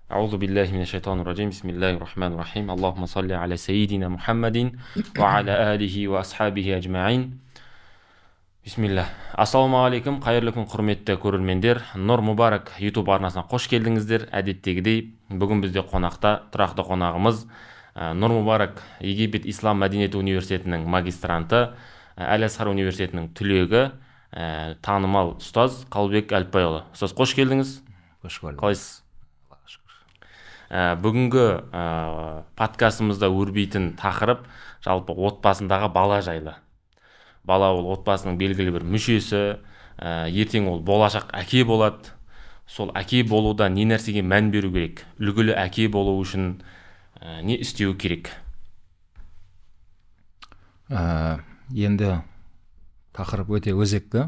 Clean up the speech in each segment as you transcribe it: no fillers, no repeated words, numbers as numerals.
أعوذ بالله من الشيطان الرجيم بسم الله الرحمن الرحيم اللهم صل على سيدنا محمد وعلى آله وأصحابه أجمعين Бисмилlah. Ассалаумағалейкум, қайырлы күн құрметті көрермендер. Нұр Мұбарак YouTube арнасына қош келдіңіздер. Әдеттегідей, бүгін бізде қонақта тұрақты қонағымыз Нұр Мұбарак Египет Ислам Мәдениеті университетінің магистранты, Әл-Азхар университетінің түлегі, танымал ұстаз Қалыбек Әліпбайұлы. Ұстаз, қош келдіңіз. Қош көрдік. Қалайсыз? Бүгінгі подкастымызда өрбейтін тақырып жалпы отбасындағы бала жайлы. Бала ол отбасының белгілі бір мүшесі, ертең ол болашақ әке болады. Сол әке болуда не нәрсеге мән беру керек? Үлгілі әке болу үшін не істеу керек? Енді тақырып өте өзекті.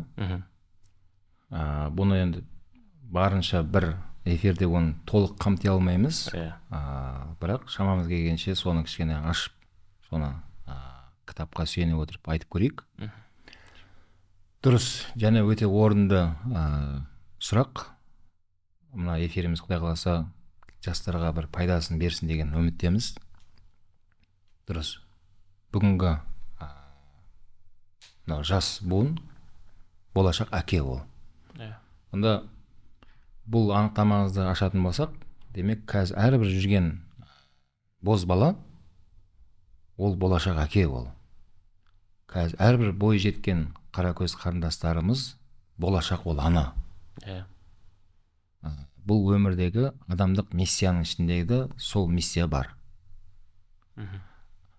Бұны енді барынша бір эфирде оны толық қамти алмаймыз. Бірақ шамамыз келгенше соны кішкене ашып, соны кітапқа сүйене отырып айтып көрейік. Дұрыс, және өте орынды сұрақ. Мына эфиріміз Құдай қаласа жастарға бір пайдасын берсін деген үміттеміз. Дұрыс. Бүгінгі жас буын болашақ әке ол. Онда бұл анықтамаңызды ашатын болсақ, демек қазір әрбір жүрген боз бала ол болашақ әке ол. Қазір әрбір бой жеткен қаракөз қарындастарымыз болашақ ол ана. Бұл өмірдегі адамдық миссияның ішіндегі сол миссия бар.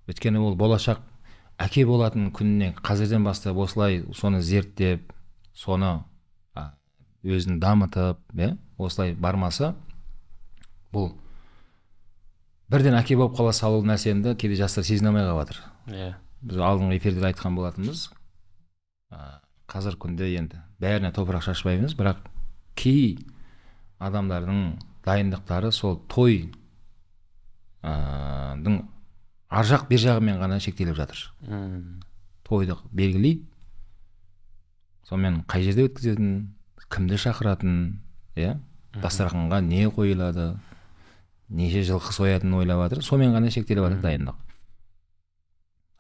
Өйткені ол болашақ әке болатын күніне қазірден бастап осылай соны зерттеп, соны өзін дамытып, осылай бармаса, бұл бірден әке болып қала салу нәрсені кейде жастар сезіне алмай қалып жатыр. Біз алдыңғы эфирде айтқан болатынбыз. Қазір күнде енді бәріне топырақ шашпаймыз, бірақ кей адамдардың дайындықтары сол тойдың аржақ бер жағымен ғана шектеліп жатыр. Тойды белгілейді, сонымен қай жерде өткізетін, кімді шақыратын, дастарханға не қойылады, неше жылқы соятын ойлап жатыр, сонымен ғана шектеліп жатыр дайындық.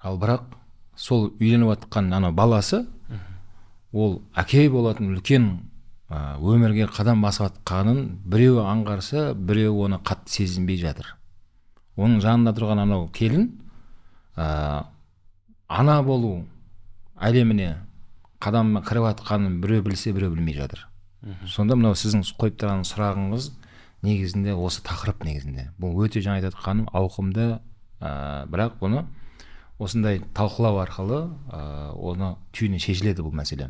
Ал бірақ сол үйленіп жатқан ана баласы, ол әке болатын үлкен өмірге қадам басып жатқанын біреу аңғарса, біреу оны қатты сезінбей жатыр. Оның жанында тұрған анау келін ана болу әлеміне қадаммен кіріп жатқанын біреу білсе, біреу білмей жатыр. Сонда мынау сіздің қойып тұрған сұрағыңыз негізінде осы тақырып негізінде. Бұл өте жаңа айтып жатқаным ауқымды, бірақ бұны осындай талқылау арқылы оны түйіні шешіледі бұл мәселе.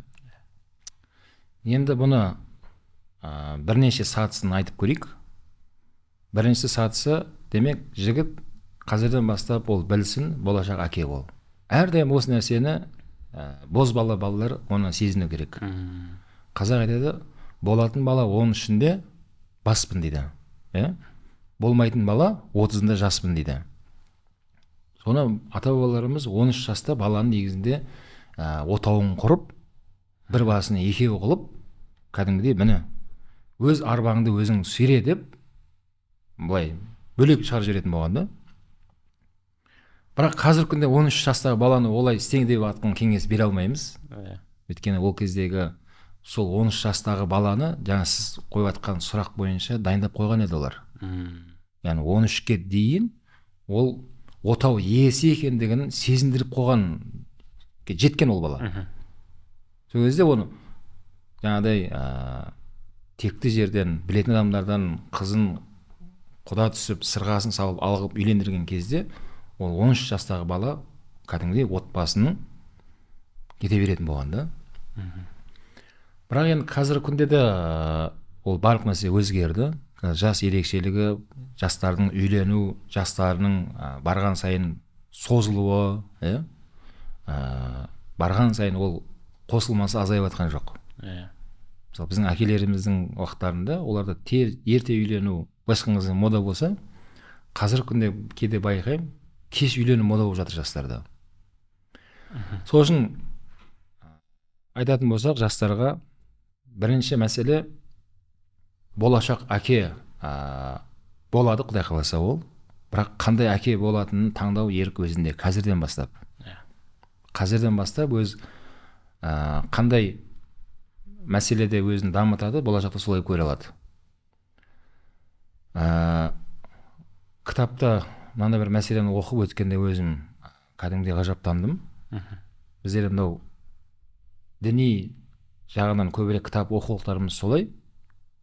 Енді бұны бірнеше сатысын айтып көрейік. Бірінші сатысы, демек, жігіт қазірден бастап ол білсін, болашақ әке ол. Әрдайым осы нәрсені боз балалар оны сезіну керек. Қазақ айтады, болатын бала 13-інде баспын дейді. Болмайтын бала 30-ында жаспын дейді. Соны ата-бабаларымыз 13 жаста баланы негізінде отауын құрып, бір басына екеу қылып, кәдімгідей міне өз арбаңды өзің сүйре деп, былай бөлек шығарып жіберетін болғанда. Бірақ қазір күнде 13 жастағы баланы олай істең деп атқан кеңес бере алмаймыз. Өйткені ол кездегі сол 13 жастағы баланы жаңа сіз қойып атқан сұрақ бойынша дайындап қойған еді олар. Яғни 13-ке дейін ол отау иесі екендігін сезіндіріп қойған, жеткен ол бала. Сол кезде оны жаңағыдай текті жерден білетін адамдардан қызын құда түсіп, сырғасын салып алғып үйлендірген кезде ол 13 жастағы бала кәдімгідей отбасының кете беретін болған да. Бірақ енді қазір күнде де ол барлық нәрсе өзгерді. Жас ерекшелігі, жастардың үйлену, жастарының барған сайын созылуы, барған сайын ол қосылмасы азайып жатқан жоқ. Мысалы, біздің әкелеріміздің уақыттарында оларда ерте үйлену басқаңызға мода болса, қазір күнде кейде байқаймын, кеш үйлену мода болып жатыр жастарда. Сол үшін айтатын болсақ, жастарға бірінші мәселе болашақ әке болады құдай қаласа ол, бірақ қандай әке болатынын таңдау ерік өзінде қазірден бастап. Қазірден бастап өз қандай мәселеде өзін дамытады, болашақта солай көре алады. Кітапта мынандай бір мәселені оқып өткенде өзім кәдімгідей ғажаптандым. Біздер мынау діни жағынан көбірек кітап оқулықтарымыз солай,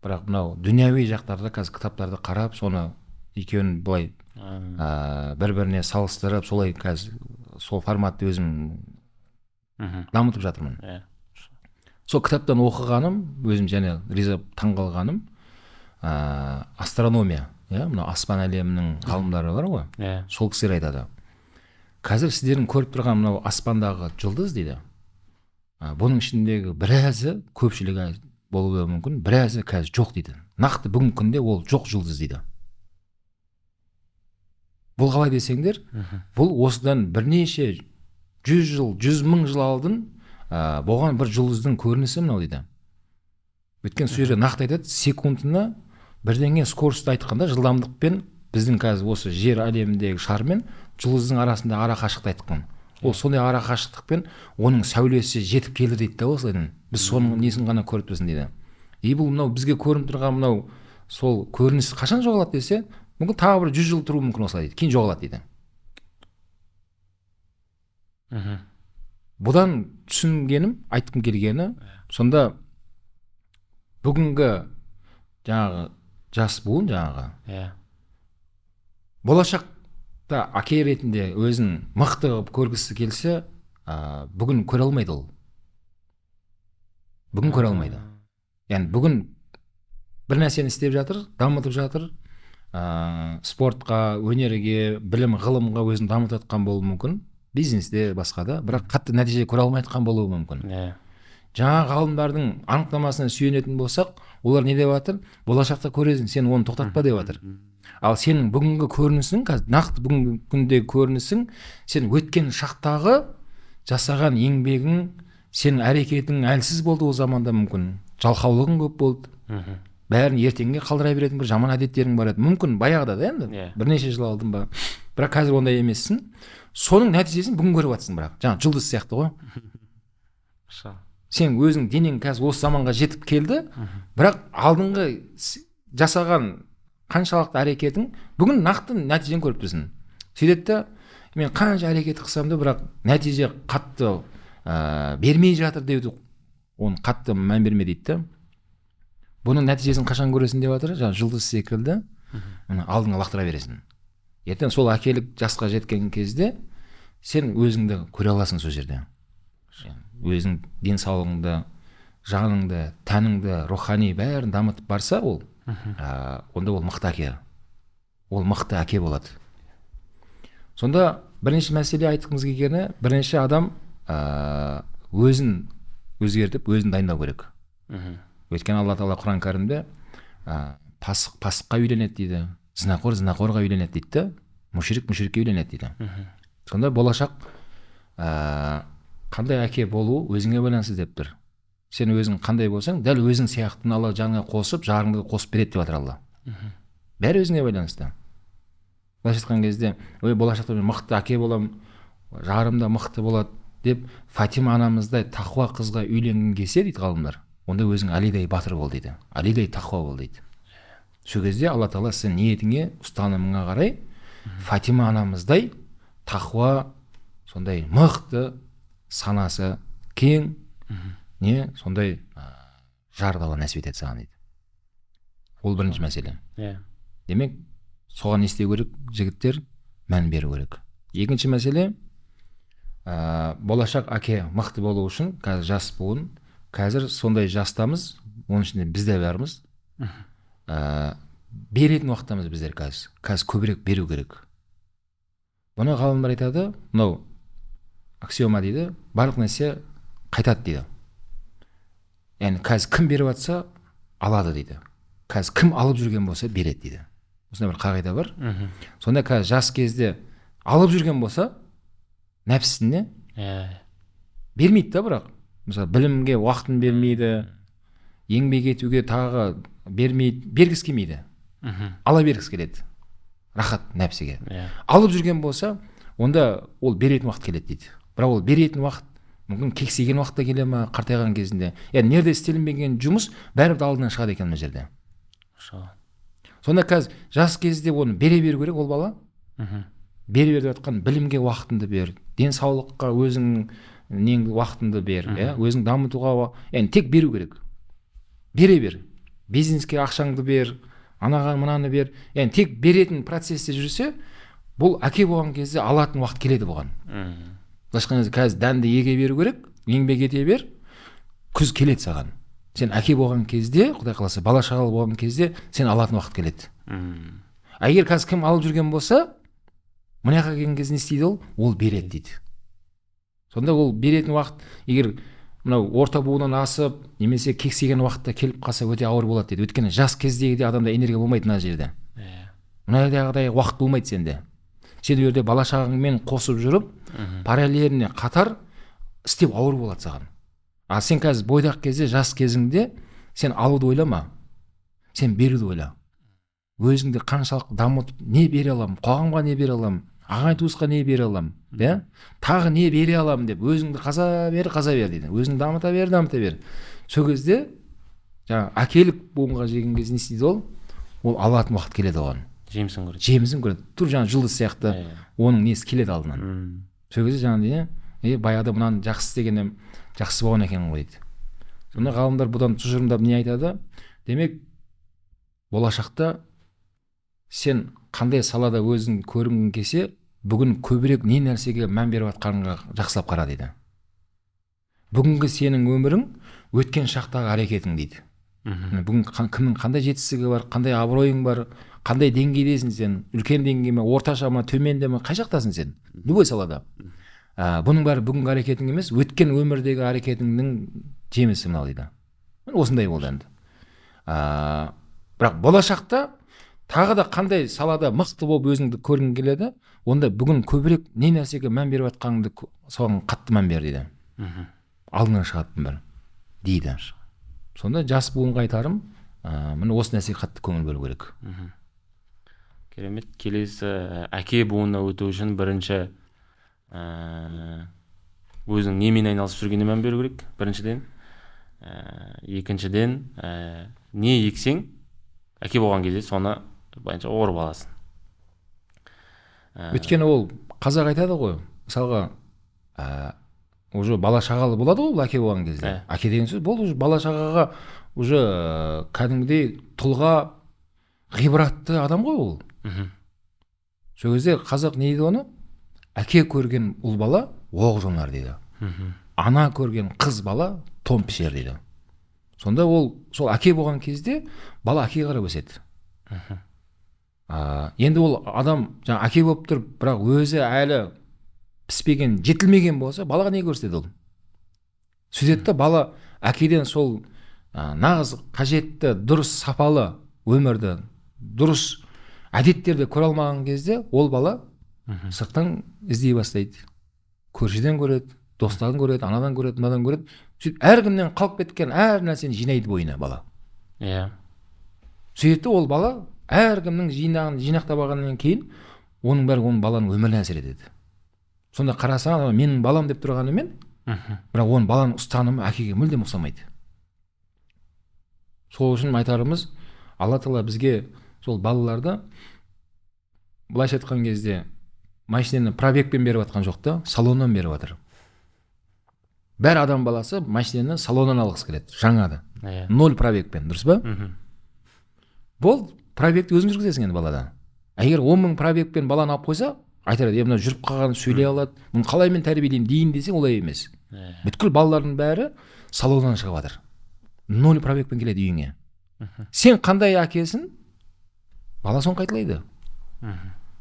бірақ мынау дүнияви жақтарда қазір кітаптарды қарап, соны екеуін былай бір-біріне салыстырып, солай қазір сол форматты өзім дамытып жатырмын. Сол кітаптан оқығаным, өзім және риза таңғалғаным, астрономия, мына аспан әлемінің ғалымдары бар ғой, сол кісілер айтады. Қазір сіздердің көріп тұрған мынау аспандағы жұлдыз дейді. Бұның ішіндегі біразы көпшілігі болуы мүмкін, біразы қазір жоқ дейді. Нақты бүгінгі күнде ол жоқ жұлдыз дейді. Бұл қалай десеңдер, бұл осыдан бірнеше 100 жыл, 100.000 жыл алдын болған бір жұлдыздың көрінісі мынау дейді. Өткен сол жерде нақты айтады, секундына бірдеңе скоростьті айтқанда жылдамдықпен біздің қазір осы жер әлеміндегі шармен жұлдыздың арасында ара қашықтықты айтқан. Ол сондай ара қашықтықпен оның сәулесі жетіп келді дейді да осылайдан. Біз соның несін ғана көріп тұрсын дейді. Бұл мынау бізге көрініп тұрған мынау сол көрініс қашан жоғалады десе, мүмкін тағы бір 100 жыл тұру мүмкін осылай дейді. Кейін жоғалады дейді. Бұдан түсінгенім, айтқым келгені, сонда бүгінгі жаңағы жас буын жаңағы болашақта әке ретінде өзін мықты көргісі келсе, бүгін көре алмайды ол. Бүгін көре алмайды. Яғни бүгін бір нәрсені істеп жатыр, дамытып жатыр, спортқа, өнерге, білім, ғылымға өзін дамытатқан болуы мүмкін, бизнесте, басқада, бірақ қатты нәтиже көре алмайтқан болуы мүмкін. Жаңа ғалымдардың анықтамасына сүйенетін болсақ, олар не деп жатыр? Болашақта көресің, сен оны тоқтатпа деп жатыр. Ал сенің бүгінгі көрінісің, нақты бүгінгі күндегі көрінісің, сен өткен шақтағы жасаған еңбегің, сенің әрекетің әлсіз болды ол заманда мүмкін. Жалқаулығың көп болды. Бәрін ертеңге қалдыра беретін бір жаман әдеттерің бар еді. Мүмкін баяғыда да енді, бірнеше жыл алдын ба. Бірақ қазір ондай емессің. Соның нәтижесін бүгін көріп жатсың бірақ. Жаңа жұлдыз сияқты ғой. Сен өзің денең қазір осы заманға жетіп келді, бірақ алдыңғы жасаған қаншалықты әрекетің бүгін нақты нәтижені көріп тұрсың. Сөйтеді, мен қанша әрекет қылсам да, бірақ нәтиже қатты бермей жатыр деуді, оны қатты мән берме дейді. Бұның нәтижесін қашан көресің деп жатыр, жаңа жұлдыз секілді, алдыңа лақтыра бересің. Ертең сол әкелік жасқа жеткен кезде сен өзіңді көре аласың сол жерде. Өзің денсаулығыңды, жаныңды, тәніңді, рухани бәрін дамытып барса ол, онда ол мықты әке. Ол мықты әке болады. Сонда бірінші мәселе айтқымыз келгені, бірінші адам өзін өзгертіп, өзін дайындау керек. Өйткені Алла Тағала Құран кәрімде пасық пасыққа үйленеді дейді, зінақор зінақорға үйленеді дейді, мүшрик мүшрикке үйленеді дейді. Сонда болашақ қандай әке болу өзіңе байланысты деп тұр. Сен өзің қандай болсаң, дәл өзің сияқтыны Алла жаныңа қосып, жарыңды қосып береді деп жатыр Алла. Бәрі өзіңе байланысты. Былайша айтқан кезде, болашақта мен мықты әке боламын, жарым да мықты болады деп Фатима анамыздай тақуа қызға үйленгің келсе дейді ғалымдар, онда өзің Алидай батыр бол дейді. Алидай тақуа бол дейді. Сол кезде Алла Тағала сен ниетіңе, ұстанымыңа қарай Фатима анамыздай тақуа, сондай мықты, санасы кең, сондай жарды Алла нәсіп етеді саған дейді. Ол бірінші мәселе. Демек, соған не істеу керек, жігіттер мән беру керек. Екінші мәселе, болашақ әке мықты болу үшін, қазір жас буын, қазір сондай жастамыз, оның ішінде біз де бармыз. Беретін уақыттамыз біздер қазір көбірек беру керек. Бұны ғалымдар айтады, мынау аксиома дейді, барлық нәрсе қайтады дейді. Яғни қазір кім беріп жатса алады дейді. Қазір кім алып жүрген болса береді дейді. Осындай бір қағида бар. Сонда қазір жас кезде алып жүрген болса нәпсісіне бермейді да, бірақ мысалы білімге уақытын бермейді, еңбек етуге тағы бермейді, бергісі келмейді. ала бергісі келеді, рахат нәпсіге. Иә. Алып жүрген болса, онда ол беретін уақыт келеді дейді. Бірақ ол беретін уақыт мүмкін кексейген уақытта келе ма, қартайған кезінде. Яғни нерде істелінбеген жұмыс бәрібір алдынан шығады екен мына жерде. Сонда қазір жас кезде оны бере беру керек ол бала. Бере беріп жатқан білімге уақытыңды бер, денсаулыққа өзіңнің уақытыңды бер, өзің дамытуға, яғни тек беру керек. Бере бер. Бизнеске ақшаңды бер, анаған мынаны бер. Яғни тек беретін процесте жүрсе, бұл әке болған кезде алатын уақыт келеді бұған. Қазір дәнді еге беру керек, еңбек ете бер, күз келеді саған. Сен әке болған кезде, Құдай қаласа, бала шағалы болған кезде сен алатын уақыт келеді. Егер қазір кім алып жүрген болса, мына жаққа келген кезде не істейді ол береді дейді. Сонда ол беретін уақыт, егер мынау орта буыннан асып, немесе кексеген уақытта келіп қалса өте ауыр болады дейді. Өйткені жас кездегіде адамда энергия болмайды мына жерде. Мына жерде уақыт болмайды сенде. Сен жерде бала шағаңмен қосып жүріп, параллеліне қатар істеп ауыр болады саған. А сен қазір бойдақ кезде, жас кезіңде сен алуды ойлама, сен беруді ойла. Өзіңді қаншалық дамытып, не бере алам, қоғамға не бере алам, ағай туысқа не бере алам, тағы не бере алам деп өзіңді қаза бер дейді. Өзіңді дамыта бер. Сол кезде жаңа әкелік буынға жеген кезде не істейді ол алатын уақыт келеді оған. Жемісін көреді. Тур жаңа жұлдыз сияқты оның несі келеді алдынан. Сол кезде жаңа баяғыда мынаны жақсы істегенім жақсы болған екен ғой дейді. Сонда ғалымдар бұдан тұжырымдап не айтады? Демек, болашақта сен қандай салада өзің көрінгің келсе, бүгін көбірек не нәрсеге мән беріп жатқаныңа жақсылап қара дейді. Бүгінгі сенің өмірің өткен шақтағы әрекетің дейді. Бүгін кімнің қандай жетістігі бар, қандай абыройың бар, қандай деңгейдесің сен, үлкен деңгей ме, орташа ма, төменде ме, қай жақтасың сен? Любой салада. Бұның бәрі бүгінгі әрекетің емес, өткен өмірдегі әрекетіңнің жемісі мынау дейді. Осындай болды енді. Бірақ болашақта тағы да қандай салада мықты болып өзіңді көргің келеді, онда бүгін көбірек не нәрсеге мән беріп жатқаныңды соған қатты мән бер дейді. Алдынан шығатын бір дейді. Сонда жас буынға айтарым, міне осы нәрсеге қатты көңіл бөлу керек. Керемет. Келесі әке буынына өту үшін бірінші өзің немен айналысып жүргеніне мән беру керек, біріншіден. Екіншіден, не ексең, әке болған кезде соны байынша орып аласың. Өйткені ол қазақ айтады ғой, мысалға, уже бала шағалы болады ол әке болған кезде. Әке деген сөз, бұл бала шағаға уже кәдімгідей тұлға ғибратты адам ғой ол. Сол кезде қазақ не дейді оны? Әке көрген ұл бала оқ жонар дейді. Ана көрген қыз бала том пішер дейді. Сонда ол сол әке болған кезде бала әкеге қарап өседі. Енді ол адам жаңа әке болып тұрып, бірақ өзі әлі піспеген, жетілмеген болса, балаға не көрсетеді ол? Сөйтеді да бала әкеден сол нағыз қажетті, дұрыс сапалы өмірді, дұрыс әдеттерді көре алмаған кезде ол бала сырттан іздей бастайды. Көршіден көреді, достардан көреді, анадан көреді, мынадан көреді. Сөйтіп әркімнен қалып кеткен әр нәрсені жинайды бойына бала. Сөйтіп ол бала әркімнің жинақтап алғаннан кейін оның бәрі оның баланың өміріне әсер етеді. Сонда қарасаң, менің балам деп тұрғанымен, бірақ оның баланың ұстанымы әкеге мүлдем ұқсамайды. Сол үшін айтарымыз, Алла Тағала бізге сол балаларды былайша айтқан кезде машинаны пробегпен беріп жатқан жоқ та, салоннан беріп жатыр. Бәр адам баласы машинаны салоннан алғысы келеді, жаңады. 0 пробегпен, дұрыс ба? Бұл пробегті өзің жүргізесің енді балада. Егер 10 000 пробегпен баланы алып қойса, айтар еді, мына жүріп қалған, сөйлей алады, мұны қалай мен тәрбиелеймін дейін десең, олай емес. Бүткіл балалардың бәрі салоннан шығып жатыр. 0 пробегпен келеді үйіңе. Сен қандай әкесің, бала соны қайталайды.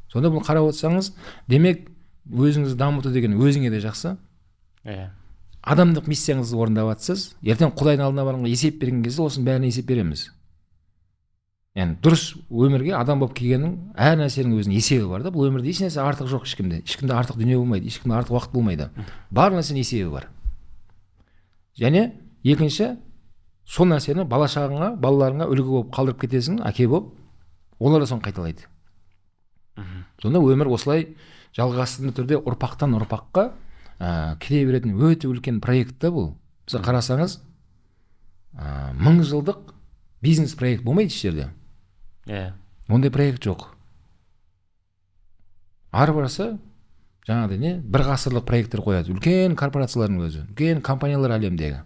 Сонда бұл қарап отырсаңыз, демек өзіңізді дамыту деген өзіңе де жақсы. Адамдық миссияңызды орындап жатсыз. Ертең Құдайдың алдына барғанда есеп берген кезде осының бәріне есеп береміз. Яғни дұрыс өмірге адам болып келгеннің әр нәрсенің өзінің есебі бар да. Бұл өмірде еш нәрсе артық жоқ ешкімде. Ешкімде артық дүние болмайды, ешкімде артық уақыт болмайды. Бар нәрсенің есебі бар. Және екінші, сол нәрсені бала шағаңа, балаларыңа үлгі болып қалдырып кетесің, әке болып. олар да соны қайталайды. Сонда өмір осылай жалғасты түрде ұрпақтан ұрпаққа кіре беретін өте үлкен проект та бұл. Біз қарасаңыз 1000 жылдық бизнес проект болмайды еш жерде. Ондай проект жоқ. Ары барса жаңағыдай не бір ғасырлық проекттер қояды. Үлкен корпорациялардың өзі, үлкен компаниялар әлемдегі.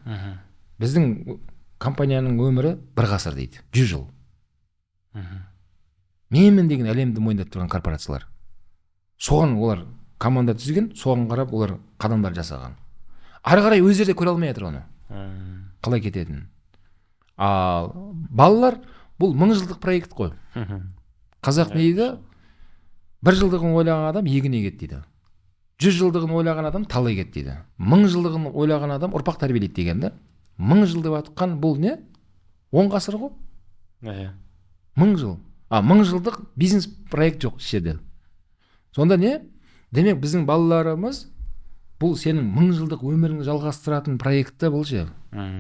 Біздің компанияның өмірі бір ғасыр дейді, 100 жыл. Менмін деген әлемді мойындап тұрған корпорациялар. Соған олар команда түзген, соған қарап олар қадамдар жасаған. Ары қарай өздері де көре алмай жатыр оны. Қалай кететінін. Ал балалар бұл 1000 жылдық проект қой. Қазақ не дейді? 1 жылдығын ойлаған адам егін егеді дейді. 100 жылдығын ойлаған адам тал егеді дейді. 1000 жылдығын ойлаған адам ұрпақ тәрбиелейді деген да. 1000 жыл деп атқан бұл не? 10 ғасыр ғой. 1000 жыл. 1000 жылдық бизнес проект жоқ жерде. Сонда не? Демек біздің балаларымыз бұл сенің 1000 жылдық өміріңді жалғастыратын проекті бұл ше.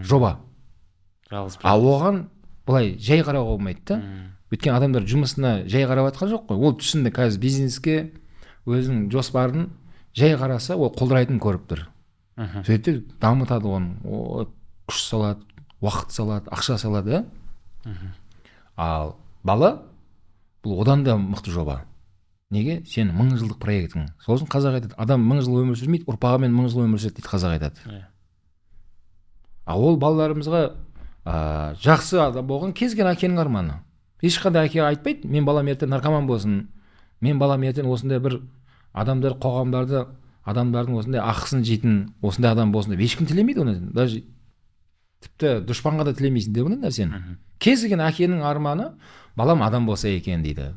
Жоба. Оған былай жай қарауға болмайды да. Өйткені адамдар жұмысына жай қарап атқан жоқ қой. Ол түсінді қазір бизнеске өзінің жоспарын жай қараса, ол қолдырайтын көріп тұр. Сөйтті дамытады оны. Күш салады, уақыт салады, ақша салады. Ал бала бұл одан да мықты жоба. Неге? Сен 1000 жылдық проектің. Сол үшін қазақ айтады, адам 1000 жыл өмір сүрмейді, ұрпағымен 1000 жыл өмір сүреді дейді қазақ айтады. Ол балаларымызға жақсы адам болған кез келген әкенің арманы. Ешқандай әке айтпайды, мен балам ертең наркоман болсын, мен балам ертең осындай бір адамдар, қоғамдарды, адамдардың осындай ақысын жейтін осындай адам болсын деп ешкім тілемейді оны. Даже тіпті дұшпанға да тілемейсің деп ондай нәрсені. Кез келген әкенің арманы балам адам болса екен дейді.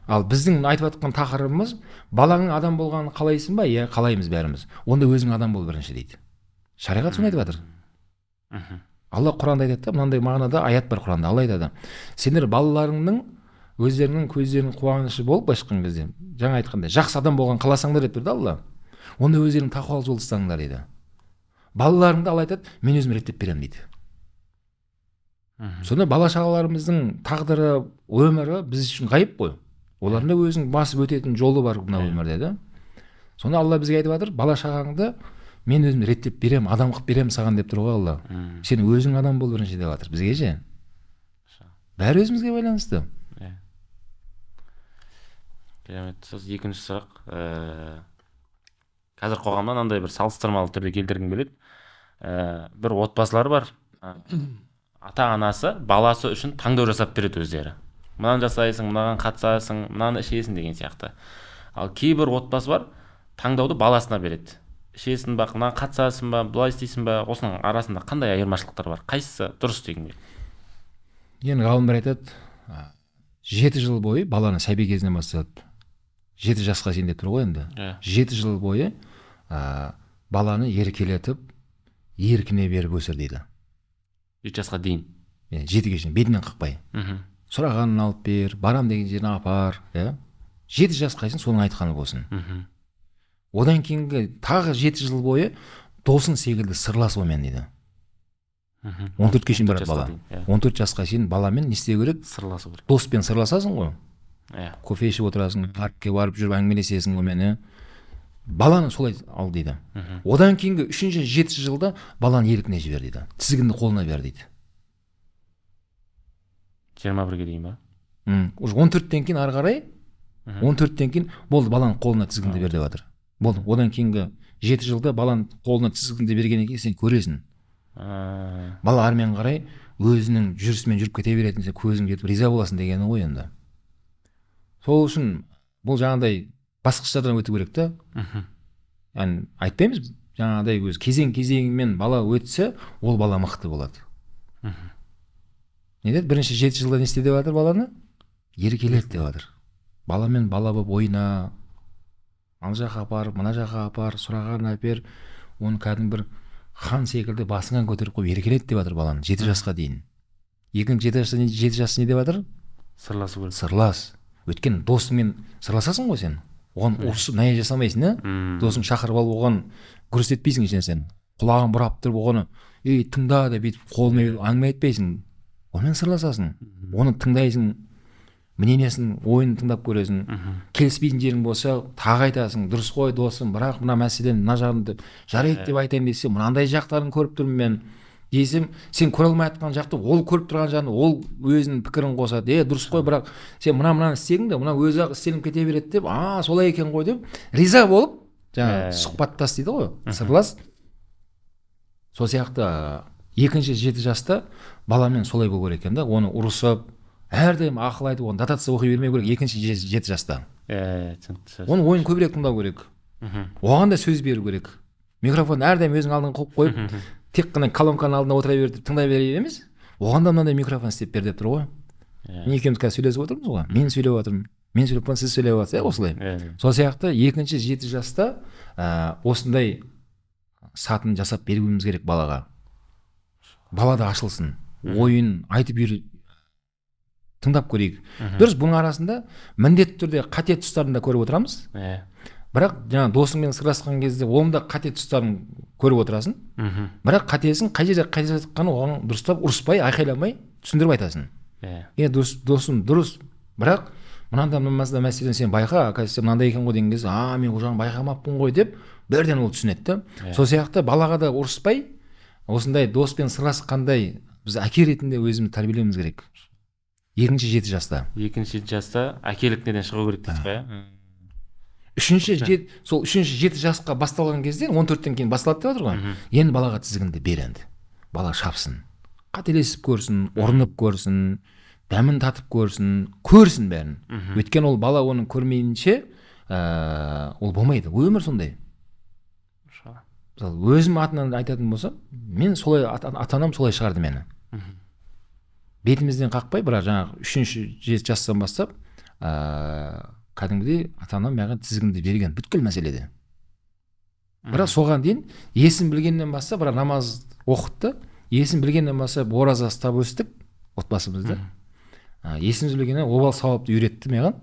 Ал біздің айтып жатқан тақырыбымыз балаңның адам болғанын қалайсың ба? Иә, қалаймыз бәріміз. Онда өзің адам бол бірінші дейді. Шариғат соны айтып жатыр. Алла Құранда айтады да, мынандай мағынада аят бар Құранда. Алла айтады: сендер балаларыңның өздерінің көздерінің қуанышы болып башқан кезде, жаңа айтқандай, жақсы адам болған қаласаңдар деп тұрды Алла. Онда өздерің тақуалық жолды ұстаңдар дейді. Балаларыңды Алла айтады, мен өзім реттеп беремін дейді. Сонда бала шағаларымыздың тағдыры, өмірі біз үшін ғайып қой. Олардың да өзінің басып өтетін жолы бар мына өмірде да. Сонда Алла бізге айтып жатыр, бала шағаңды мен өзім реттеп берем, адам қылып берем саған деп тұр ғой Алла. Сен өзің адам бол бірінші деп жатыр бізге ше. Бәрі өзімізге байланысты. Керемет. Екінші сұрақ. Қазір қоғамда мынандай бір салыстырмалы түрде келтіргім келеді. Бір отбасылар бар. Ата-анасы баласы үшін таңдау жасап береді өздері. Мынаны жасайсың, мынаған қатысасың, мынаны ішесің деген сияқты. Ал кейбір отбасы бар, таңдауды баласына береді. Ішесің ба, мынаған қатысасың ба, бұлай істейсің ба, осының арасында қандай айырмашылықтар бар? Қайсысы дұрыс деген бе? Енді ғалымдар айтады, 7 жыл бойы баланы сәби кезінен бастап 7 жасқа шейін деп тұр ғой енді. 7 жыл бойы баланы еркелетіп, еркіне беріп өсір дейді. 7 жасқа дейін. 7-ге шейін бетінен қақпай. Сұрағанын алып бер, барам деген жеріне апар, 7 жасқа шейін соның айтқаны болсын. Одан кейінгі тағы 7 жыл бойы досың секілді сырлас онымен дейді. 14-ге шейін барады бала. 14 жасқа шейін баламен не істеу керек? Сырласу керек. Доспен сырласасың ғой. Кофе ішіп отырасың, паркке барып жүріп әңгімелесесің онымен. Баланы солай ал дейді. Одан кейінгі 3-7 жылда баланы еркіне жібер дейді. Тізгінді қолына бер дейді. 21-ге дейін ба? Уже 14-тен кейін ары қарай 14-тен кейін болды, баланы қолына тізгінді бер деп жатыр. Болды, одан кейінгі 7 жылда баланы қолына тізгінді бергеннен кейін сен көресің. Бала армен қарай өзінің жүрісімен жүріп кете беретін, сен көзің жетіп риза боласың дегені ғой енді. Сол үшін бұл жаңағыдай басқыштардан өту керек та. Яғни айтпаймыз, жаңағыдай өз кезең-кезеңімен бала өтсе, ол бала мықты болады. Не деді? Бірінші 7 жылда не істе деп жатыр баланы? Еркелет деп жатыр. Баламен бала болып ойна, ана жаққа апар, мына жаққа апар, сұрағанын әпер, оны кәдімгі бір хан секілді басыңнан көтеріп қойып еркелет деп жатыр баланы 7 жасқа дейін. Екінші 7 жасы не деп жатыр? Сырласу керек. Сырлас. Өйткені досыңмен сырласасың ғой сен. Оған ұрысып нәйе жасамайсың, досың шақырып алып оған көрсетпейсің сен. Құлағын бұрап тұрып оған тыңда деп бүйтіп қолымен әңгіме айтпайсың. Онымен сырласасың. Оны тыңдайсың. мнениесін ойын тыңдап көресің, келіспейтін жерің болса тағы айтасың, дұрыс қой досым, бірақ мына мәселен мына жағын деп жарайды деп айтайын десе мынандай жақтарын көріп тұрмын мен дейсің, сен көре алмай жатқан жақты ол көріп тұрған жағын ол өзінің пікірін қосады, дұрыс қой, бірақ сен мынаны істедің де мына өзі ақ істелініп кете береді деп, солай екен ғой деп риза болып жаңағы сұхбаттас дейді ғой, сырлас. Сол сияқты екінші 7 жаста баламен солай болу керек екен да, оны ұрысып әрдайым ақыл айтып оны дотация оқи бермеу керек екінші 7 жаста. Оның ойын көбірек тыңдау керек. Оған да сөз беру керек. Микрофонды әрдайым өзің алдыңа қойып қойып, тек қана колонканың алдына отыра беріп тыңдай бере емес, оған да мынандай микрофон істеп бер деп тұр ғой. Мен екеуміз қазір сөйлесіп отырмыз ғой. Мен сөйлеп отырмын, мен сөйлеп тұрмын, сіз сөйлеп отырсыз, осылай. Сол сияқты екінші 7 жаста осындай сатын жасап беруіміз керек балаға. Бала да ашылсын, ойын айтып тыңдап көрейік. Дұрыс, бұның арасында міндетті түрде қате тұстарын да көріп отырамыз. Бірақ жаңа досыңмен сырласқан кезде оның да қате тұстарын көріп отырасың. Бірақ қатесін қай жерде қате жатқанын оған дұрыстап ұрыспай, айқайламай түсіндіріп айтасың. Досым дұрыс, бірақ мынандай мәселені сен байқа, оказывается мынандай екен ғой деген кезде, мен ол жағын байқамаппын ғой деп бірден ол түсінеді. Сол сияқты балаға да ұрыспай, осындай доспен сырласқандай біз әке ретінде өзімізді тәрбиелеуіміз керек. Екінші 7 жаста. Екінші 7 жаста әкелік неден шығу керек дейсіз ғой. Сол үшінші 7 жасқа басталған кезде 14-тен кейін басталады деп отыр ғой. Енді балаға тізгінді бер енді. Бала шапсын. Қателесіп көрсін, ұрынып көрсін, дәмін татып көрсін бәрін. Өйткені ол бала оның көрмейінше ол болмайды. Өмір сондай. Мысалы, өзім атынан айтатын болсам, мен солай ата-анам солай шығарды мені. Бетімізден қақпай, бірақ жаңағы 3-7 жастан бастап кәдімгідей ата-анам маған тізгінді берген бүткіл мәселеде. Бірақ соған дейін есін білгеннен бастап, бірақ намаз оқытты, есін білгеннен бастап ораза ұстап өстік отбасымызда. Есіміз білгеннен обал сауапты үйретті маған.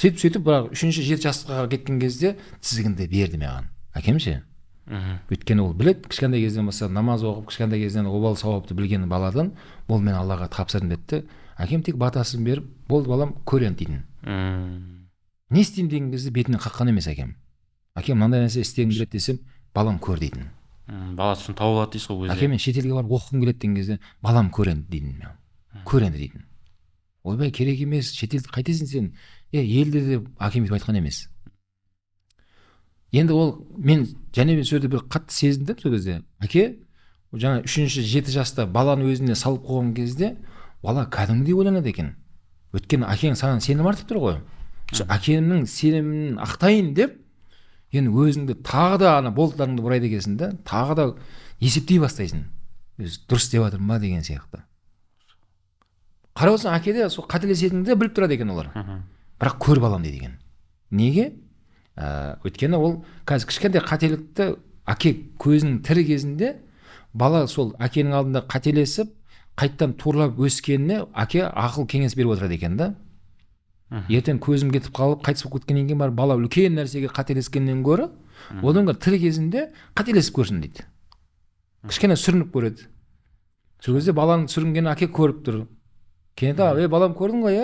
Сөйтіп, бірақ 3-7 жасқа кеткен кезде тізгінді берді маған. Әкем ше. Өйткені ол біледі, кішкентай кезден бастап намаз оқып, кішкентай кезден обал сауапты білген баладан, бұл мен Аллаға тапсырдым деді. Әкем тек батасын беріп, болды балам көрен дейтін. Не істеймін деген кезде бетінен қаққан емес әкем. Әкем мынандай нәрсе істегім келеді десем, балам көр дейтін. Баласы үшін тауып алады дейсіз ғой өзі. Әкем мен шетелге барып оқығым келеді деген кезде, балам көрен дейтін. Көренді дейтін. Ойбай керек емес, шетелді қайтесің сен? Елді де әкем етіп айтқан емес. Енді ол мен және сол жерде бір қатты сезіндім сол кезде. Әке, жаңа 3-7 жаста баланы өзіне салып қойған кезде, бала кәдімгідей ойланады екен. Өйткені әкең саған сенім артып тұр ғой. Әкемнің сенімін ақтайын деп, енді өзіңді тағы да ана болттарыңды бұрайды екенсің да, тағы да есептей бастайсың. Дұрыс деп жатырмын ба деген сияқты. Қарап отырсаң, әке де сол қателесетінді біліп тұрады екен олар. Бірақ көр балам дейді екен. Неге? Өйткені ол қазір кішкентай қателікті әке көзінің тірі кезінде бала сол әкенің алдында қателесіп қайттан турлап өскеніне әке ақыл кеңес беріп отырады екен да. Ертең көзім кетіп қалып қайтыс болып кеткеннен кейін бала үлкен нәрсеге қателескеннен гөрі одан тірі кезінде қателесіп көрсін дейді. Кішкене сүрініп көреді. Сол кезде баланың сүрінгенін әке көріп тұр. Кенет балам көрдің ғой,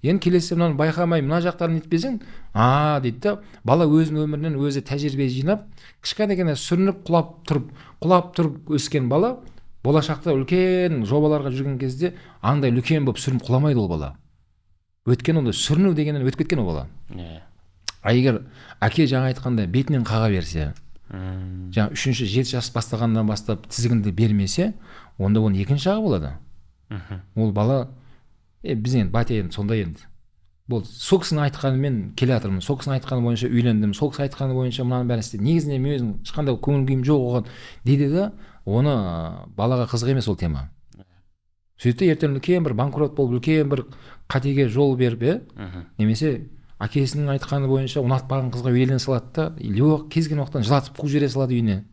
енді келесі мынаны байқамай мына жақтарын етпесең, дейді да, бала өзінің өмірінен өзі тәжірибе жинап, кішкене сүрініп құлап тұрып өскен бала, болашақта үлкен жобаларға жүрген кезде андай үлкен болып сүрініп құламайды ол бала. Өткен онда сүріну дегеннен өтіп кеткен ол бала. Егер әке жаңа айтқанда бетінен қаға берсе, жаңа 3-7 жас бастағаннан бастап тізгінді бермесе, онда оның екінші жағы болады. Ол бала біз енді батя енді сондай енді. Бұл сол кісінің айтқанымен келе жатырмын, сол кісінің айтқаны бойынша үйлендім, сол кісінің айтқаны бойынша мынаның бәрін істедім. Негізінде мен өзім ешқандай көңіл күйім жоқ оған дейді да, оны балаға қызық емес ол тема. Сөйтті ертең үлкен бір банкрот болып, үлкен бір қатеге жол беріп, немесе әкесінің айтқаны бойынша ұнатпаған қызға үйлене салады да, жоқ кез келген уақыттан жылатып қуып жібере салады үйіне.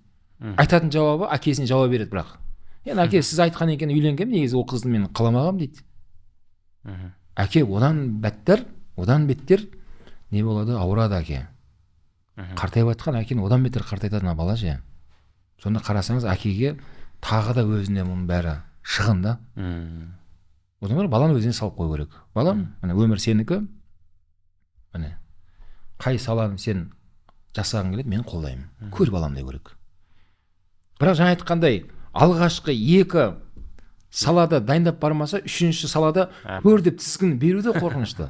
Айтатын жауабы әкесіне жауап береді бірақ. Енді әке сіз айтқан екен үйленгенмін, негізі ол қызды мен қаламағам дейді. Әке одан беттер не болады, ауырады әке. Қартайып жатқан әкені одан беттер қартайтады бала ше. Сонда қарасаңыз әкеге тағы да өзіне мұның бәрі шығын да. одан кейін баланы өзіне салып қою керек. Балам, міне өмір сенікі, міне қай саланы сен жасағың келеді, мен қолдаймын. Көр балам деу керек. Бірақ жаңа айтқандай, алғашқы екі салада дайындап бармаса, үшінші салада көр деп тізгін беру де қорқынышты.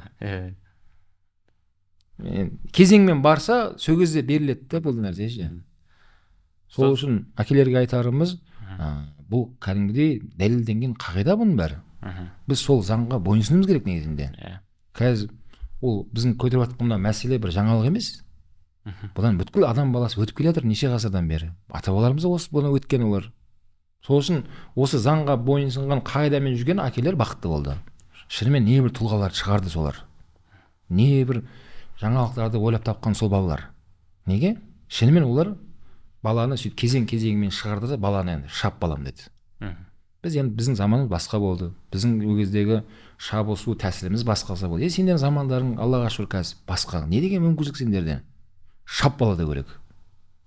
Кезеңмен барса, сол кезде беріледі де бұл нәрсе ше. Сол үшін әкелерге айтарымыз, бұл кәдімгідей дәлелденген қағида бұның бәрі. Біз сол заңға бойынсынуымыз керек негізінде. Қазір ол біздің көтеріп жатқан мәселе бір жаңалық емес. Бұдан бүткіл адам баласы өтіп келе жатыр неше ғасырдан бері. Ата-бабаларымыз осы бұны өткен олар. Сол үшін осы заңға бойынсынған қағидамен жүрген әкелер бақытты болды. Шынымен не бір тұлғалар шығарды солар. Не бір жаңалықтарды ойлап тапқан сол балалар. Неге? Шынымен олар баланы сөйтіп кезең-кезеңмен шығарды да баланы енді шап балам деді. Біз енді біздің заманымыз басқа болды. Біздің ол кездегі шабысу тәсіліміз басқасы болды. Сендердің замандарың Аллаға шүкір қазір басқа. Не деген мүмкіншілік сендерде? Шап бала деу керек.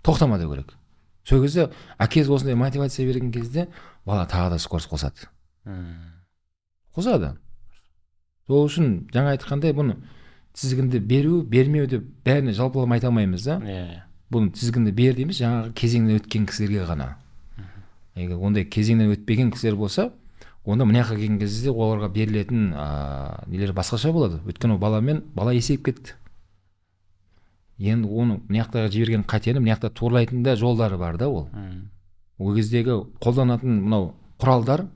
Тоқтама деу керек. Сол кезде әкесі осындай мотивация берген кезде бала тағы да скорость қосады. Қосады. Сол үшін жаңа айтқандай бұны тізгінді беру, бермеу деп бәріне жалпылама айта алмаймыз да. Бұны тізгінді бер дейміз жаңағы кезеңнен өткен кісілерге ғана. Егер ондай кезеңнен өтпеген кісілер болса, онда мына жаққа келген кезде оларға берілетін нелер басқаша болады. Өйткені бала есейіп кетті. Енді оны мына жақтағы жіберген қатені мына жақта турлайтын да жолдары бар да ол. Ол кездегі қолданатын мынау құралдар,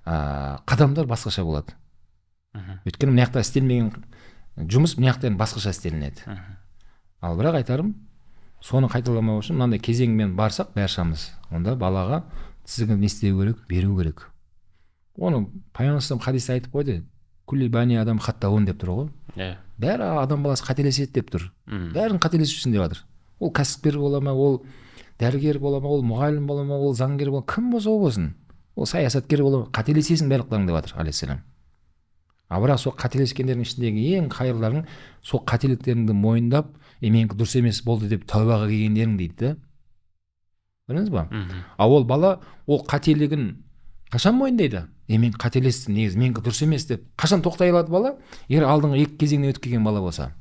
қадамдар басқаша болады. Өйткені мына жақта істелмеген жұмыс мына жақтан басқаша істелінеді. Ал бірақ айтарым, соны қайталамау үшін мынандай кезеңмен барсақ бәршамыз, онда балаға тізгін не істеу керек, беру керек. Оны пайғамбар хадисте айтып қойды. Күллі бани адам хаттаун деп тұр ғой. Бәрі адам баласы қателеседі деп тұр. Бәрін қателесушісің деп жатыр. Ол кәсіпкер бола ма, ол дәрігер бола ма, ол мұғалім бола ма, ол заңгер бола ма, кім болса ол болсын. Ол саясаткер бола ма, қателесесің барлықтарың деп жатыр алейхиссалам. Бірақ сол қателескендердің ішіндегі ең қайырларың сол қателіктеріңді мойындап, менікі дұрыс емес болды деп тәубаға келгендерің дейді да. Білдіңіз ба? Ал ол бала ол қателігін қашан мойындайды? Мен қателестім, негізі менікі дұрыс емес деп қашан тоқтай алады бала? Егер алдыңғы екі кезеңнен өтіп келген бала болса.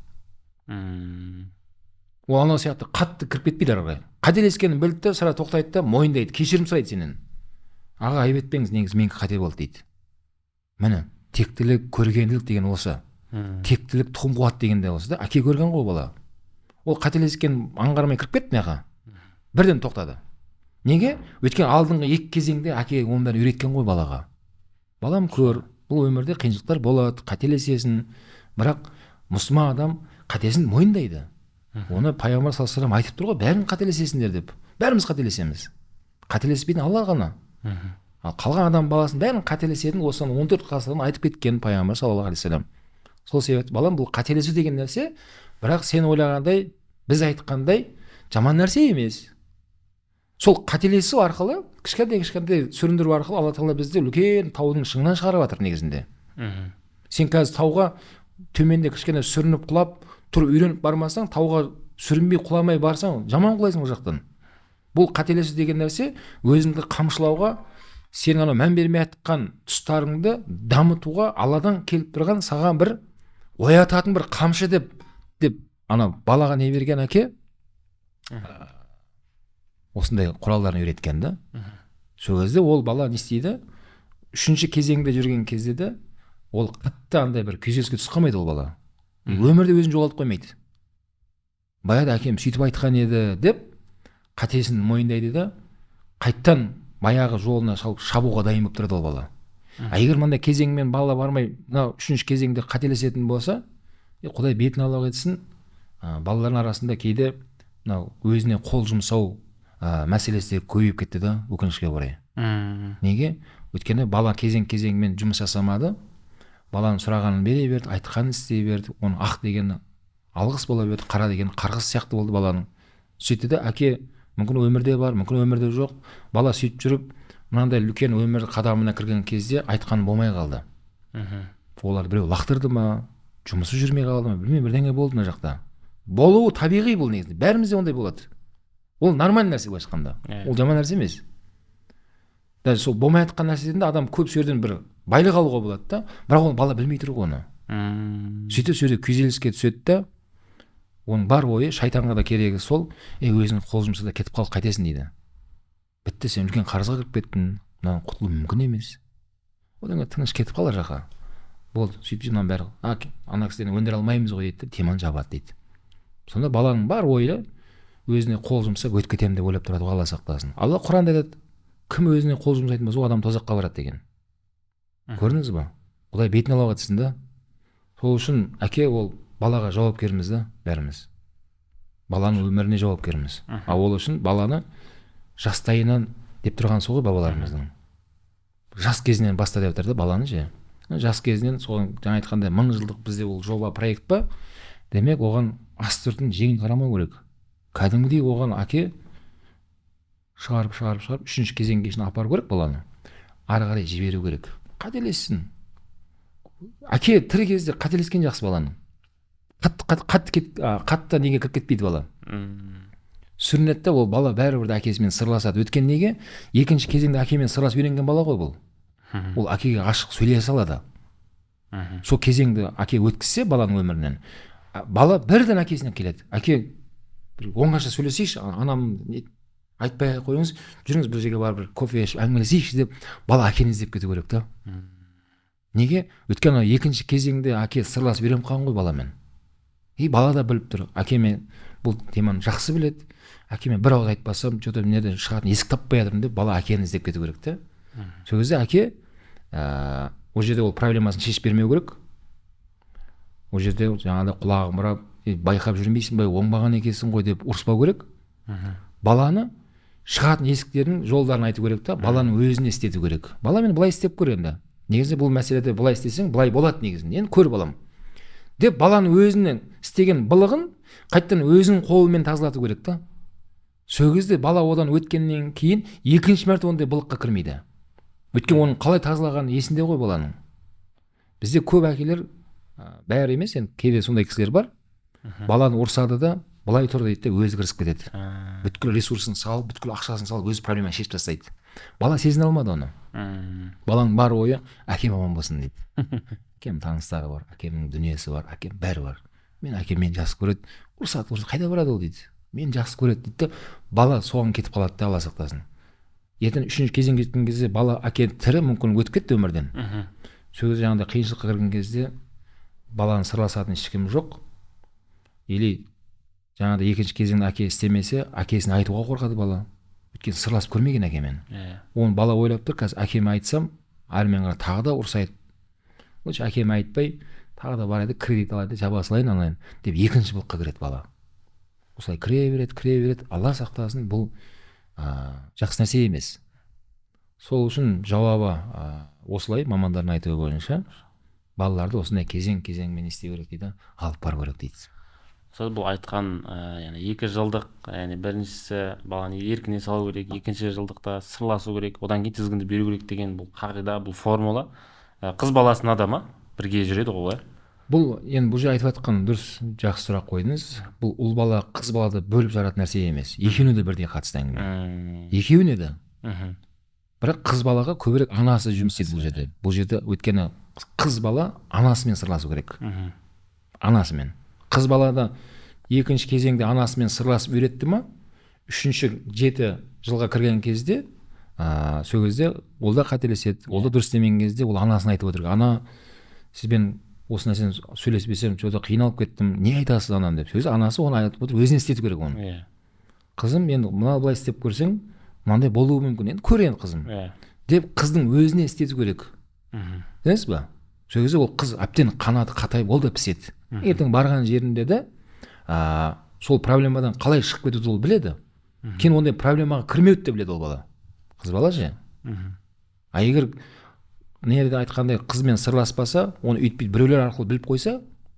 Ол анау сияқты қатты кіріп кетпейді ары қарай. Қателескенін білді, сыра тоқтайды да мойындайды, кешірім сұрайды сенен. Аға, айып етпеңіз, негізі менікі қате болды дейді. Міне, тектілік, көргенділік деген осы. Тектілік, тұқым қуат деген де осы да. Әке көрген ғой бала. Ол қателескен аңғармай кіріп кетті мынаға. Бірден тоқтады. Неге? Өйткені алдыңғы екі кезеңде әке оның бәрін үйреткен ғой балаға. Балам көр, бұл өмірде қиыншылықтар болады, қателесесің. Бірақ мұсылман адам қатесін мойындайды. Оны пайғамбар саллаллаху алейхи ва саллям айтып тұр ғой, бәрін қателесесіңдер деп. Бәріміз қателесеміз. Қателеспейтін Алла ғана. Ал қалған адам баласын бәрін қателесетін осыдан 14 ғасырдан айтып кеткен пайғамбар саллаллаху алейхи ва саллям. Сол себепті балам, бұл қателесу деген нәрсе, бірақ сен ойлағандай, біз айтқандай жаман нәрсе емес. Сол қателесу арқылы, кішкентай сүріндіру арқылы Алла тағала бізді үлкен таудың шыңынан шығарып жатыр негізінде. Сен қазір тауға төменде кішкене сүрініп құлап, тұрып үйреніп бармасаң, тауға сүрінбей құламай барсаң, жаман құлайсың ол жақтан. Бұл қателесу деген нәрсе өзіңді қамшылауға, сен ана мән бермей атқан тұстарыңды дамытуға Алладан келіп тұрған саған бір оятатын бір қамшы деп ана балаға не берген әке осындай құралдарын үйреткен да. Сол кезде ол бала не істейді? Үшінші кезеңде жүрген кезде де ол қатты андай бір күйзеліске түсіп қалмайды ол бала. Өмірде өзін жоғалтып қоймайды. Баяғыда әкем сөйтіп айтқан еді деп қатесін мойындайды да қайттан баяғы жолына шабуға дайын болып тұрады ол бала. Егер мындай кезеңмен бала бармай, мына үшінші кезеңде қателесетін болса, Құдай бетін аулақ етсін, балалардың арасында кейде мынау өзіне қол жұмсау мәселесі көбейіп кетті да, өкінішке орай. Неге? Өйткені бала кезең-кезеңмен жұмыс жасамады, баланың сұрағанын бере берді, айтқанын істей берді, оның ақ дегені алғыс бола берді, қара дегені қарғыс сияқты болды баланың. Сөйтті де әке мүмкін өмірде бар, мүмкін өмірде жоқ. Бала сөйтіп жүріп, мынандай үлкен өмір қадамына кірген кезде айтқан болмай қалды. Олар біреу лақтырды ма, жұмысы жүрмей қалды ма, білмеймін, бірдеңе болды мына жақта. Болуы табиғи бұл негізінде. Бәрімізде ондай болады. Ол нормальный нәрсе былайша айтқанда. Ол жаман нәрсе емес. Даже сол болмай жатқан нәрседен де адам көп жерден бір байлық алуға болады да, бірақ оны бала білмей тұр ғой оны. Сөйтіп сол жерде күйзеліске түседі да, оның бар ойы шайтанға да керегі сол, өзің қол жұмса да кетіп қалып қайтесің дейді. Бітті, сен үлкен қарызға кіріп кеттің, мынан құтылу мүмкін емес. одан кейін тыныш кетіп қалар жаққа. Болды, сөйтіп мынаның бәрі ана кісіден өндіре алмаймыз ғой дейді, теманы жабады дейді. Сонда баланың бар ойы өзіне қол жұмсап өтіп кетемін деп ойлап тұрады, Алла сақтасын. Алла Құранда айтады, кім өзіне қол жұмсайтын болса, ол адам тозаққа барады деген. Көрдіңіз ба? Құдай бетін ала жатсын да. Сол үшін әке ол балаға жауапкерміз да, бәріміз. Баланың өміріне жауапкерміз. Ол үшін баланы жастайынан деп тұрған сол ғой бабаларымыздың. Жас кезінен баста деп жатыр да баланы ше. Жас кезінен соған жаңа айтқандай 1000 жылдық бізде ол жоба проект па, демек оған астыртын жеңіл қарамау керек. Кәдімгідей оған әке шығарып 3-ші кезеңге шейін апару керек баланы. Ары қарай жіберу керек. Қателессін. Әке тірі кезде қателескен жақсы баланы. Қатты неге кіріп кетпейді бала. Сүрінетті ол бала бәрібір де әкесімен сырласады. Өткен неге? Екінші кезеңде әкемен сырласып үйренген бала ғой бұл. Ол әкеге ашық сөйлей салады. Сол кезеңді әке өткізсе баланың өмірінен, бала бірден әкесіне келеді. Әке бір оңаша сөйлесейікші, анам айтпай қойыңыз, жүріңіз бір жерге барып бір кофе ішіп әңгімелесейікші деп бала әкені іздеп кету керек та. Неге? Өйткені екінші кезеңде әке сырласып үйреніп қалған ғой баламен. Бала да біліп тұр, әкеме бұл теманы жақсы біледі, әкеме бір ауыз айтпасам, что-то неден шығатын есік таппай жатырмын деп бала әкені іздеп кету керек та. Сол кезде әке ол жерде ол проблемасын шешіп бермеу керек. Ол жерде жаңағыда құлағын бұрап, байқап жүрмейсің бай, оңбаған екенсің ғой деп ұрыспау керек. Баланы шығатын есіктердің жолдарын айту керек та, баланы өзіне істету керек. Баламен былай істеп көр енді. Негізі бұл мәселеде былай істесең, былай болады негізінде. Енді көр балам. Деп баланы өзінің істеген былығын қайттан өзінің қолымен тазалату керек та. Сол кезде бала одан өткеннен кейін екінші мәрте ондай былыққа кірмейді. Өйткені оның қалай тазалағаны есінде ғой баланың. Бізде көп әкелер, бәрі емес, енді кейде сондай кісілер бар. Баланы ұрсады да, былай тұр дейді, өзі кірісіп кетеді. Бүткіл ресурсын салып, бүткіл ақшасын салып, өзі проблеманы шешіп тастайды. Бала сезіне алмады оны. Баланың бар ойы, әкем аман болсын дейді. Әкем таныстары бар, әкемнің дүниесі бар, әкем бәрі бар. Мен әкем мені жақсы көреді, ұрсады, қайда барады ол дейді. Мені жақсы көреді дейді. Бала соған кетіп қалады да, Алла сақтасын. Ертең 3-ші кезеңге жеткен кезде бала әке тірі мүмкін өтіп кетті өмірден. Сол кезде жаңағыдай қиыншылыққа кірген кезде баланы сырласатын ешкім жоқ. Или жаңағыдай екінші кезеңде әке істемесе, әкесіне айтуға қорқады бала. Өйткені сырласып көрмеген әкемен. Оны бала ойлап тұр, қазір әкеме айтсам, әрмен қарай тағы да ұрсайды. Лучше әкеме айтпай, тағы да барады, кредит алады, жаба салайын алайын деп екінші былыққа кіреді бала. Осылай кіре береді. Алла сақтасын, бұл жақсы нәрсе емес. Сол үшін жауабы осылай мамандардың айтуы бойынша балаларды осындай кезең-кезеңмен істеу керек дейді, алып бару керек дейді. Сол бұл айтқан 2 жылдық, біріншісі баланы еркіне салу керек, екінші жылдықта сырласу керек, одан кейін тізгінді беру керек деген бұл қағида, бұл формула қыз баласына да ма бірге жүреді ғой? Бұл енді бұл айтып жатқан дұрыс, жақсы сұрақ қойдыңыз. Бұл ұл бала, қыз балады бөліп жаратын нәрсе емес. Екеуіне де бірдей қатысты әңгіме. Екеуіне де. Бірақ қыз балаға көбірек анасы жұмыс істейді бұл жерде. Бұл жерде өйткені қыз бала анасымен сырласу керек. Анасымен. Қыз балада екінші кезеңде анасымен сырласып үйретті ма, 3-7 жылға кірген кезде, сол кезде ол да қателеседі. Ол да дұрыс істемеген кезде ол анасын айтып отыр. Ана, сізбен осы нәрсені сөйлеспесем, что-то қиналып кеттім, не айтасыз анам деп. Сөзі анасы оны айтып отыр, өзіне істету керек оны. Қызым, енді мына былай істеп көрсең, мынандай болуы мүмкін. Енді көр енді қызым. Деп қыздың өзіне істету керек. Деңіз ба? Сол кезде ол қыз әптен қанаты қатайып, ол да піседі. Ертең барған жерінде де сол проблемадан қалай шығып кетуді ол біледі. Кейін ондай проблемаға кірмеуді де біледі ол бала. Қыз бала же. Егер неде айтқандай қызмен сырласпаса, оны үйтпейді біреулер арқылы біліп қойса,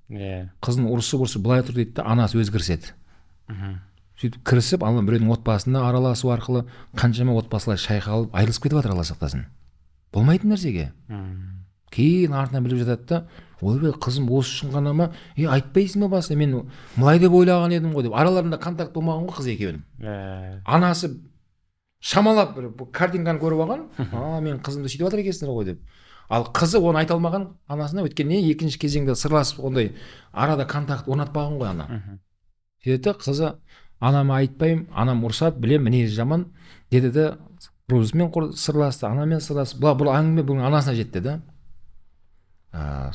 қыздың ұрысы былай тұр дейді, анасы өзі кіріседі. Сөйтіп кірісіп, ана біреудің отбасына араласу арқылы қаншама отбасылар шайқалып айырылысып кетіп жатыр, Алла сақтасын. Болмайтын нәрсеге. Кейін артынан біліп жатады да, ойбай қызым осы үшін ғана ма, айтпайсың ба басында, мен былай деп ойлаған едім ғой деп. Араларында контакт болмаған ғой қыз екеуінің. Анасы шамалап бір картинканы көріп алған, мен қызымды сөйтіп жатыр екенсіңдер ғой деп. ал қызы оны айта алмаған анасына, өйткені екінші кезеңде сырласып ондай арада контакт орнатпаған ғой ана. Деді қызы, анама айтпаймын, анам ұрсады, білем, мінезі жаман, деді де Розмен сырласты, анамен сырласты, бұл әңгіме бүгін анасына жетті да.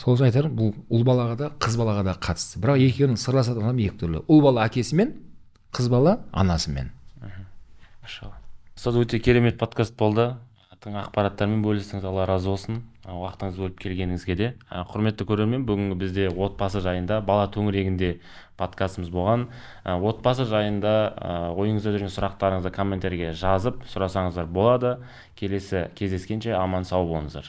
Сол үшін айтарым, бұл ұл балаға да қыз балаға да қатысты, бірақ екеуінің сырласатын адам екі түрлі, ұл бала әкесімен, қыз бала анасымен. Ұстаз, өте керемет подкаст болды. Тың ақпараттармен бөлістіңіз, Алла разы болсын. Уақытыңызды бөліп келгеніңізге де. Құрметті көрермен, бүгінгі бізде отбасы жайында, бала төңірегінде подкастымыз болған. Отбасы жайында ойыңызда жүрген сұрақтарыңызды комментарийге жазып сұрасаңыздар болады. Келесі кездескенше аман сау болыңыздар.